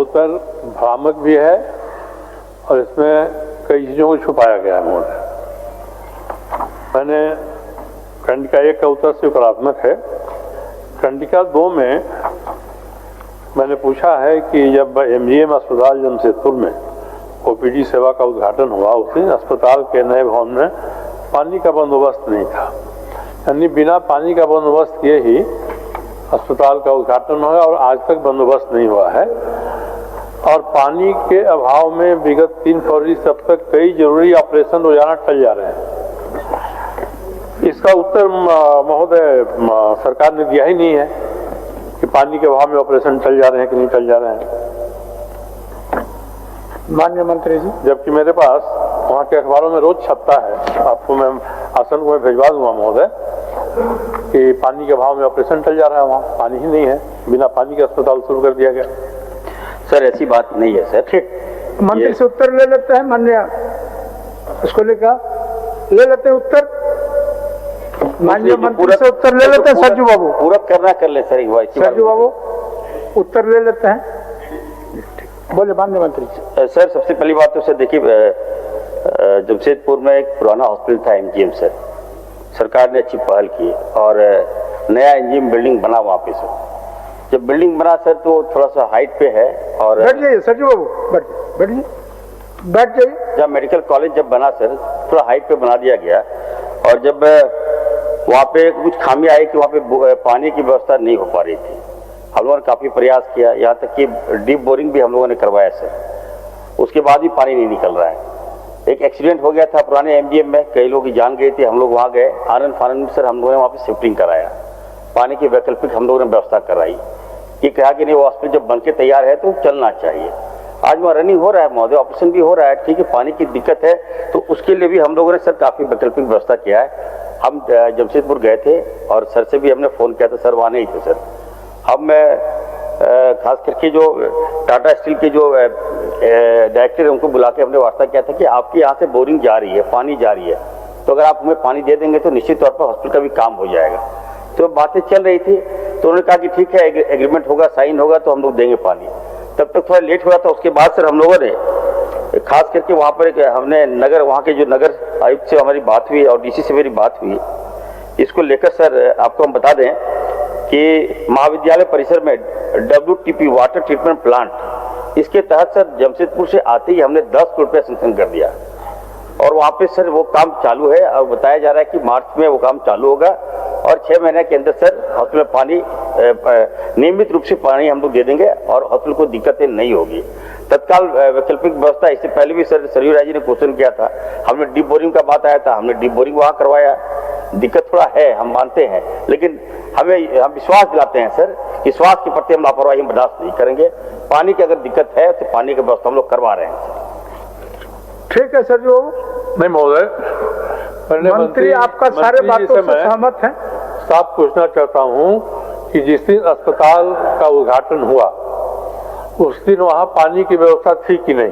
बहुत पर भ्रामक भी है और इसमें कई चीज़ों को छुपाया गया है मोड़। मैंने खंडिका 1 का उत्तर सकारात्मक है। खंडिका 2 में मैंने पूछा है कि जब MGM अस्पताल जमशेदपुर में OPD सेवा का उद्घाटन हुआ, उस दिन अस्पताल के नए भवन में पानी का बंदोबस्त नहीं था, यानी बिना पानी का बंदोबस्त किए ही अस्पताल का उद्घाटन हुआ और आज तक बंदोबस्त नहीं हुआ है। और पानी के अभाव में विगत 3 फरवरी से अब तक कई जरूरी ऑपरेशन रोजाना टल जा रहे हैं। इसका उत्तर महोदय सरकार ने दिया ही नहीं है कि पानी के अभाव में ऑपरेशन टल जा रहे हैं कि नहीं टल जा रहे हैं। माननीय मंत्री जी, जबकि मेरे पास वहाँ के अखबारों में रोज छपता है, आपको मैं आसन को मैं भिजवा दूंगा महोदय, कि पानी के अभाव में ऑपरेशन टल जा रहा है, वहाँ पानी ही नहीं है, बिना पानी के अस्पताल शुरू कर दिया गया। सर ऐसी बात नहीं है सर। ठीक, मंत्री से उत्तर ले लेते हैं। माननीय उसको लेकर ले लेते हैं उत्तर। माननीय मंत्री से उत्तर ले लेते हैं। सरजू बाबू पूरा करना कर ले सर एक बार। सरजू बाबू उत्तर ले लेते हैं। बोले माननीय मंत्री। सर सबसे पहली बात तो सर देखिए, जमशेदपुर में एक पुराना हॉस्पिटल था MGM सर, सरकार ने अच्छी पहल की और नया MGM बिल्डिंग बना वहाँ पे सर। जब बिल्डिंग बना सर तो थोड़ा सा हाइट पे है और बैठ जाइए सरजू बाबू, बैठ जाइए। जब मेडिकल कॉलेज जब बना सर थोड़ा हाइट पे बना दिया गया और जब वहाँ पे कुछ खामी आई कि वहाँ पे पानी की व्यवस्था नहीं हो पा रही थी। हम लोगों ने काफी प्रयास किया, यहाँ तक कि डीप बोरिंग भी हम लोगों ने करवाया सर, उसके बाद भी पानी नहीं निकल रहा है। एक एक्सीडेंट हो गया था पुराने MGM में, कई लोग की जान गई थी। हम लोग वहाँ गए, आनंद फानंद सर हम लोगों ने वहाँ पे शिफ्टिंग कराया, पानी की वैकल्पिक हम लोगों ने व्यवस्था कराई। ये कहा कि नहीं वो हॉस्पिटल जब बन के तैयार है तो चलना चाहिए। आज वहाँ रनिंग हो रहा है महोदय, ऑपरेशन भी हो रहा है, ठीक है। पानी की दिक्कत है तो उसके लिए भी हम लोगों ने सर काफी वैकल्पिक व्यवस्था किया है। हम जमशेदपुर गए थे और सर से भी हमने फोन किया था, सर वहाँ नहीं थे सर। हम खास करके जो टाटा स्टील के जो डायरेक्टर है उनको बुला के हमने वार्ता किया था कि आपके यहाँ से बोरिंग जा रही है, पानी जा रही है, तो अगर आप हमें पानी दे देंगे तो निश्चित तौर पर हॉस्पिटल का भी काम हो जाएगा। तो बातें चल रही थी तो उन्होंने कहा कि ठीक है एग्रीमेंट होगा, साइन होगा तो हम लोग देंगे पानी। तब तक थोड़ा लेट हुआ था। उसके बाद सर हम लोगों ने खास करके वहाँ पर हमने नगर, वहाँ के जो नगर आयुक्त से हमारी बात हुई और DC से मेरी बात हुई, इसको लेकर सर आपको हम बता दें कि महाविद्यालय परिसर में WTP वाटर ट्रीटमेंट प्लांट, इसके तहत सर जमशेदपुर से आते ही हमने 10 करोड़ रुपया सैंक्शन कर दिया और वहाँ पे सर वो काम चालू है और बताया जा रहा है कि मार्च में वो काम चालू होगा और 6 महीने के अंदर सर हॉस्पिटल में पानी नियमित रूप से पानी हम लोग दे देंगे और हॉस्पिटल को दिक्कतें नहीं होगी। तत्काल वैकल्पिक व्यवस्था, इससे पहले भी सर सरयू राय जी ने क्वेश्चन किया था, हमने डीप बोरिंग का बात आया था, हमने डीप बोरिंग वहाँ करवाया। दिक्कत थोड़ा है हम मानते हैं, लेकिन हम विश्वास दिलाते हैं सर, विश्वास के प्रति हम लापरवाही बर्दाश्त नहीं करेंगे। पानी की अगर दिक्कत है तो पानी की व्यवस्था हम लोग करवा रहे हैं। ठीक है सर। जो नहीं महोदय, मंत्री आपका सारे बातों से सहमत हैं। साफ पूछना चाहता हूँ कि जिस दिन अस्पताल का उद्घाटन हुआ उस दिन वहाँ पानी की व्यवस्था थी कि नहीं?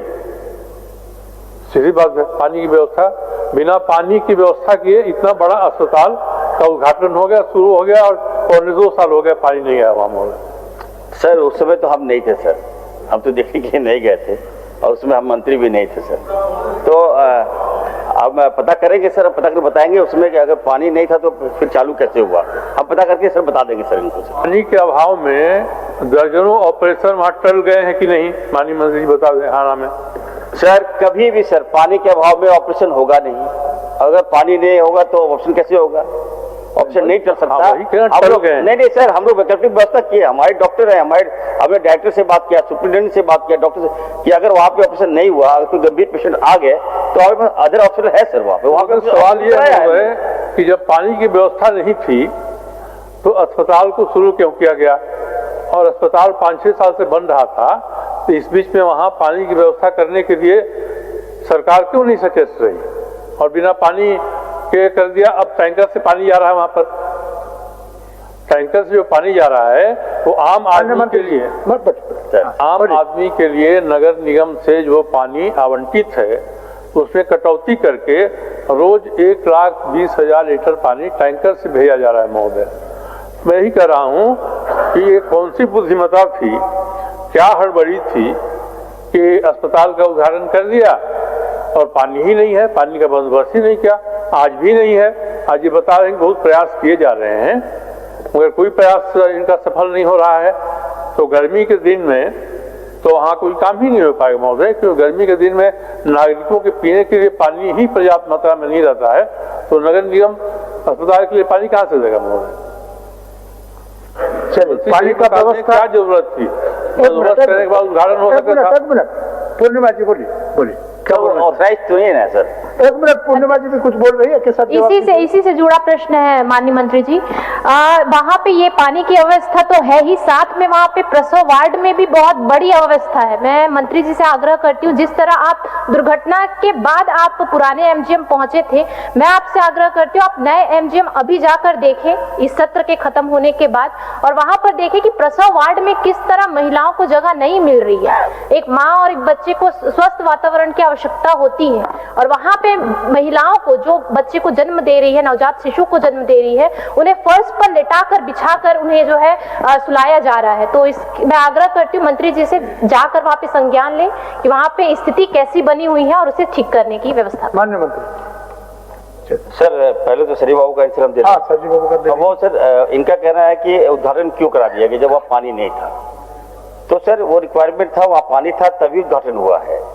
सीधी बात है, पानी की व्यवस्था, बिना पानी की व्यवस्था किए इतना बड़ा अस्पताल का उद्घाटन हो गया, शुरू हो गया और पौने 2 साल हो गए पानी नहीं आया वहाँ महोदय। सर उस समय तो हम नहीं थे सर, हम तो देखने के लिए नहीं गए थे और उसमें हम मंत्री भी नहीं थे सर। तो अब पता करेंगे सर, पता कर बताएंगे उसमें कि अगर पानी नहीं था तो फिर चालू कैसे हुआ, हम पता करके सर बता देंगे सर इनको। पानी के अभाव में दर्जनों ऑपरेशन वहाँ टल गए हैं कि नहीं? माननीय मंत्री जी बता दें। हाँ में सर कभी भी सर पानी के अभाव में ऑपरेशन होगा नहीं। अगर पानी नहीं होगा तो ऑपरेशन कैसे होगा? ऑप्शन नहीं चल सकता। नहीं सर, हम लोग वैकल्पिक व्यवस्था किए, हमारे डॉक्टर है, हमने डायरेक्टर से बात किया, सुप्रिंटेंडेंट से बात किया, डॉक्टर से कि अगर वहाँ पे ऑपरेशन नहीं हुआ, अगर कोई गंभीर पेशेंट आ गए तो हमारे पास अदर ऑप्शन है सर। वहाँ पे सवाल ये है कि जब पानी की व्यवस्था नहीं थी तो अस्पताल को शुरू क्यों किया गया? और अस्पताल 5-6 साल से बन रहा था, तो इस बीच में वहाँ पानी की व्यवस्था करने के लिए सरकार क्यों नहीं सचेत रही और बिना पानी के कर दिया? अब टैंकर से पानी जा रहा है, वहां पर टैंकर से जो पानी जा रहा है वो आम आदमी के लिए, आम आदमी के लिए नगर निगम से जो पानी आवंटित है उसमें कटौती करके रोज 1,20,000 लीटर पानी टैंकर से भेजा जा रहा है महोदय। मैं यही कह रहा हूं कि ये कौन सी बुद्धिमत्ता थी क्या हड़बड़ी थी कि अस्पताल का उद्घाटन कर दिया और पानी ही नहीं है, पानी का बंदोबस्त ही नहीं किया, आज भी नहीं है। आज ये बता रहे हैं बहुत प्रयास किए जा रहे हैं मगर कोई प्रयास इनका सफल नहीं हो रहा है। तो गर्मी के दिन में तो वहाँ कोई काम ही नहीं हो पाएगा महोदय, क्योंकि गर्मी के दिन में नागरिकों के पीने के लिए पानी ही पर्याप्त मात्रा में नहीं रहता है, तो नगर निगम अस्पताल के लिए पानी कहाँ से देगा महोदय? चलिए, पानी का व्यवस्था क्या जरूरत थी? बंदोबस्त करने के बाद उद्घाटन हो सकता था। एक मिनट पूर्णिमा जी बोलिए क्या बोल रहे हैं? ऑथराइज तो नहीं है ना सर। एक मिनट, पूर्णिमा जी भी कुछ बोल रही है, किस इसी से जुड़ा प्रश्न है माननीय मंत्री जी। वहाँ पे ये पानी की अव्यवस्था तो है ही, साथ में वहाँ पे प्रसव वार्ड में भी बहुत बड़ी अव्यवस्था है। मैं मंत्री जी से आग्रह करती हूँ, जिस तरह आप दुर्घटना के बाद आप पुराने एमजीएम पहुंचे थे, मैं आपसे आग्रह करती हूँ आप नए एमजीएम अभी जाकर देखें इस सत्र के खत्म होने के बाद, और वहां पर देखें कि प्रसव वार्ड में किस तरह महिलाओं को जगह नहीं मिल रही है। एक माँ और एक बच्चे को स्वस्थ वातावरण की आवश्यकता होती है, और वहां पे महिलाओं को जो बच्चे को जन्म दे रही है, नवजात शिशु को जन्म दे रही है, उन्हें फर्श पर लेटाकर बिछाकर उन्हें जो है सुलाया जा रहा है। तो मैं आग्रह करती हूँ मंत्री जी से जाकर वहां पे संज्ञान लें कि वहां पे स्थिति कैसी बनी हुई है और उसे ठीक करने की व्यवस्था। माननीय मंत्री सर, पहले तो सरी बाबू का आंसर हम दे हाँ, सजी बाबू का दे। वो सर इनका कहना है कि उद्घाटन क्यों करा दिया कि जब वहाँ पानी नहीं था। तो सर वो रिक्वायरमेंट था, वहाँ पानी था तभी उद्घाटन हुआ है।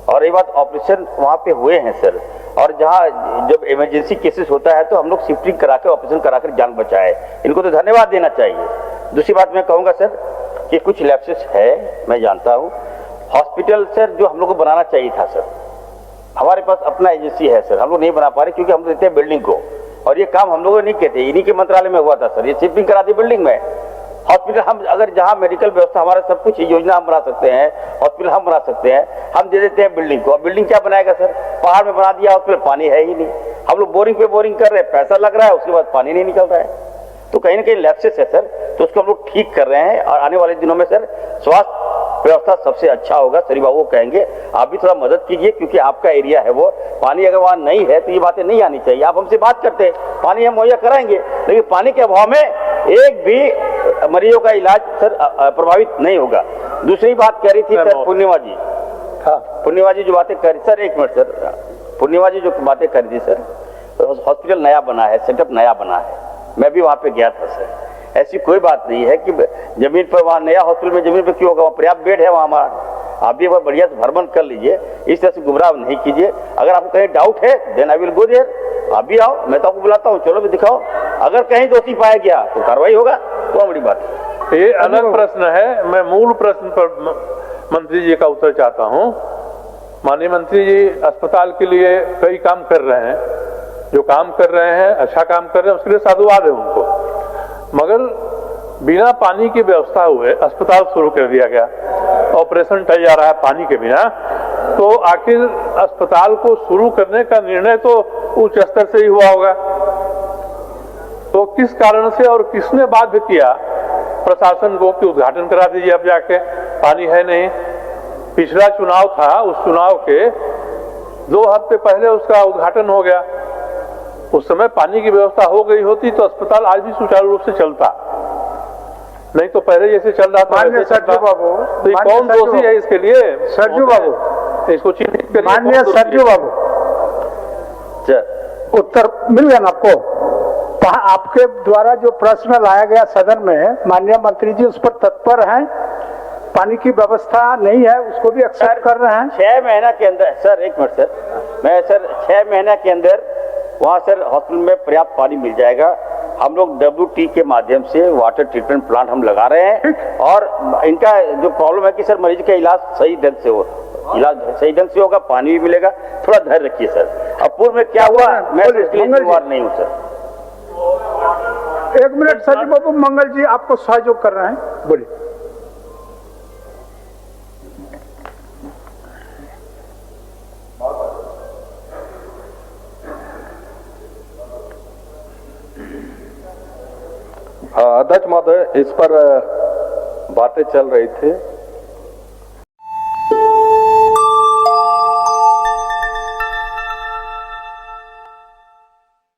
और ये बात ऑपरेशन वहाँ पे हुए हैं सर, और जहाँ जब इमरजेंसी केसेस होता है तो हम लोग शिफ्टिंग करा के ऑपरेशन कराकर जान बचाए, इनको तो धन्यवाद देना चाहिए। दूसरी बात मैं कहूँगा सर कि कुछ लैप्सेस है, मैं जानता हूँ। हॉस्पिटल सर जो हम लोग को बनाना चाहिए था सर, हमारे पास अपना एजेंसी है सर, हम लोग नहीं बना पा रहे क्योंकि हम देते हैं बिल्डिंग को, और ये काम हम लोग नहीं कहते, इन्हीं के मंत्रालय में हुआ था सर, ये शिफ्टिंग करा दी बिल्डिंग में। हॉस्पिटल हम अगर जहां मेडिकल व्यवस्था हमारा सब कुछ योजना हम बना सकते हैं, हॉस्पिटल हम बना सकते हैं, हम दे देते हैं बिल्डिंग को। बिल्डिंग क्या बनाएगा सर? पहाड़ में बना दिया, हॉस्पिटल, पानी है ही नहीं। हम लोग बोरिंग पे बोरिंग कर रहे हैं, पैसा लग रहा है, उसके बाद पानी नहीं निकल रहा है। तो कहीं ना कहीं लैप्सेस है सर, तो उसको हम लोग ठीक कर रहे हैं, और आने वाले दिनों में सर स्वास्थ्य व्यवस्था सबसे अच्छा होगा। सरी बाबू कहेंगे आप भी थोड़ा मदद कीजिए, क्योंकि आपका एरिया है वो, पानी अगर वहां नहीं है तो ये बातें नहीं आनी चाहिए। आप हमसे बात करते हैं, पानी हम मुहैया कराएंगे, लेकिन पानी के अभाव में एक भी मरीजों का इलाज सर प्रभावित नहीं होगा। दूसरी बात कह रही थी सर पूर्णिमा जी, पूर्णिमा जी जो बातें कर, सर एक मिनट सर, पूर्णिमा जी जो बातें कर दी सर, हॉस्पिटल नया बना है, सेटअप नया बना है, मैं भी वहां पे गया था सर। ऐसी कोई बात नहीं है कि जमीन पर वहाँ नया हॉस्पिटल में जमीन पर क्यों होगा, वहाँ पर्याप्त बेड है वहाँ हमारा। आप भी एक बार बढ़िया से भ्रमण कर लीजिए, इस तरह से गुमराह नहीं कीजिए। अगर आपको कहीं डाउट है then I will go there, आप भी आओ, मैं तो आपको बुलाता हूँ, चलो भी दिखाओ। अगर कहीं दोषी पाया गया तो कार्रवाई होगा, तो बड़ी बात है। ये अलग प्रश्न है, मैं मूल प्रश्न पर मंत्री जी का उत्तर चाहता हूँ। माननीय मंत्री जी अस्पताल के लिए कई काम कर रहे हैं, जो काम कर रहे हैं अच्छा काम कर रहे हैं, उसके लिए साधुवाद है उनको, मगर बिना पानी की व्यवस्था हुए अस्पताल शुरू कर दिया गया, ऑपरेशन टल जा रहा है पानी के बिना। तो आखिर अस्पताल को शुरू करने का निर्णय तो उच्च स्तर से ही हुआ होगा, तो किस कारण से और किसने बाध्य किया प्रशासन को कि उद्घाटन करा दीजिए अब जाके, पानी है नहीं। पिछला चुनाव था, उस चुनाव के 2 हफ्ते पहले उसका उद्घाटन हो गया, उस समय पानी की व्यवस्था हो गई होती तो अस्पताल आज भी सुचारू रूप से चलता, नहीं तो पहले जैसे चल रहा था वैसे सरजू बाबू, तो कौन दोषी है इसके लिए? सरजू बाबू, इसको चिन्हित करिए। माननीय सरजू बाबू, उत्तर मिल गया ना आपको? आपके द्वारा जो प्रश्न लाया गया सदन में, माननीय मंत्री जी उस पर तत्पर हैं, पानी की व्यवस्था नहीं है उसको भी एक्सेप्ट कर रहे हैं। 6 महीना के अंदर सर, एक मिनट सर, मैं सर 6 महीना के अंदर वहाँ सर हॉस्पिटल में पर्याप्त पानी मिल जाएगा। हम लोग WT के माध्यम से वाटर ट्रीटमेंट प्लांट हम लगा रहे हैं, और इनका जो प्रॉब्लम है कि सर मरीज का इलाज सही ढंग से हो, इलाज सही ढंग से होगा, पानी भी मिलेगा, थोड़ा धैर्य रखिए सर। अब पूर्व में क्या हुआ मैं इसके लिए जिम्मेदार नहीं हूँ सर। 1 मिनट सजी बाबू, मंगल जी आपको सहयोग कर रहे हैं, बोलिए। अध्यक्ष महोदय, इस पर बातें चल रही थी